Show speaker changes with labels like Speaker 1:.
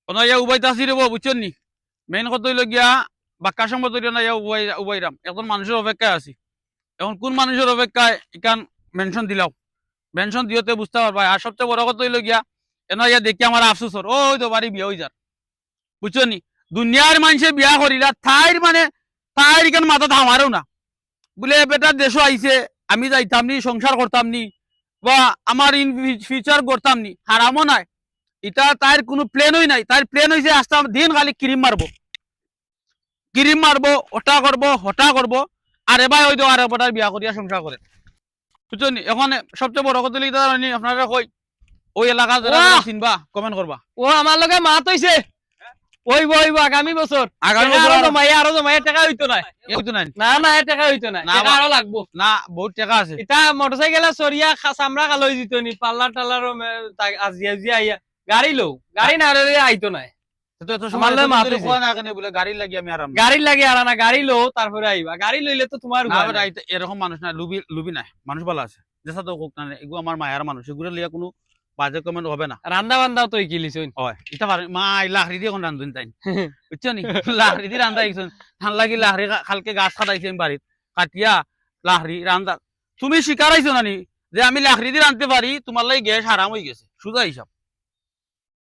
Speaker 1: ওনাইয়া উবাইতাছি রে বুঝছেন নি মেইন কথা হইল গিয়া বাক্কা সম্মত না ইয়া উবাইরাম এখন মানুষের অপেক্ষায় আছি এখন কোন মানুষের অপেক্ষায় ইকান মেনশন দিলাও মেনশন দিওতে বুঝতে পারবা আর সবচেয়ে বড় কথা হইল গিয়া এনা ইয়া দেখি আমার আফসোসর ওই তো বাড়ি বিয়া হই যার বুঝছো নি দুনিয়ার মানুষে বিয়া করিলা থাইর মানে থাইর ইকান মাথা থামারও না বলে বেটার দেশও আইছে আমি যাইতাম নি সংসার করতাম নি বা আমার ইন ফিউচার করতাম নি হারামও নাই এটা তার কোনো প্লেনই নাই তার প্লেন হয়েছে আস্তে দিন খালি ক্রিম মারবো ওটা করবো হটা করবো আর এবার হয়তো আর এবার বিয়া করিয়া সংসার করে বুঝছো নি এখন সবচেয়ে বড় কথা লিখতে আপনারা কই ওই এলাকা যারা চিনবা কমেন্ট করবা
Speaker 2: ও আমার লগে মাত হইছে ওইব আগামী বছর
Speaker 1: আগামী বছর
Speaker 2: আরো জমাইয়া টাকা হইতো না
Speaker 1: হইতো নাই
Speaker 2: না না টাকা হইতো না টাকা আরো লাগবো
Speaker 1: না বহুত টাকা আছে
Speaker 2: এটা মোটরসাইকেল সরিয়া চামড়া কালো দিত নি পাল্লার টাল্লার আজিয়া আজিয়া আইয়া গাড়ি লো গাড়ি না হলে আইতো না
Speaker 1: গাড়ি লাগি আমি আরাম
Speaker 2: গাড়ি লাগে আর না গাড়ি লো তারপরে আইবা গাড়ি লইলে তো তোমার
Speaker 1: এরকম মানুষ না লুবি নাই মানুষ ভালো আছে যেসা তো হোক না এগুলো আমার মায়ের মানুষ এগুলো লিয়া কোনো বাজে কমেন্ট হবে না
Speaker 2: রান্দা বান্দাও তো কিলিছ
Speaker 1: হয় এটা পারে মা লাহরি দিয়ে কোন রান্ধুন তাই বুঝছো নি লাহরি দিয়ে রান্ধা আইছেন ধান লাগি লাহরি খালকে গাছ খাটাইছে আমি বাড়িত কাটিয়া লাহরি রান্ধা তুমি শিকার আইছো নানি যে আমি লাহরি দিয়ে রান্ধতে পারি তোমার লাগে গ্যাস হারাম হয়ে গেছে সুজা হিসাব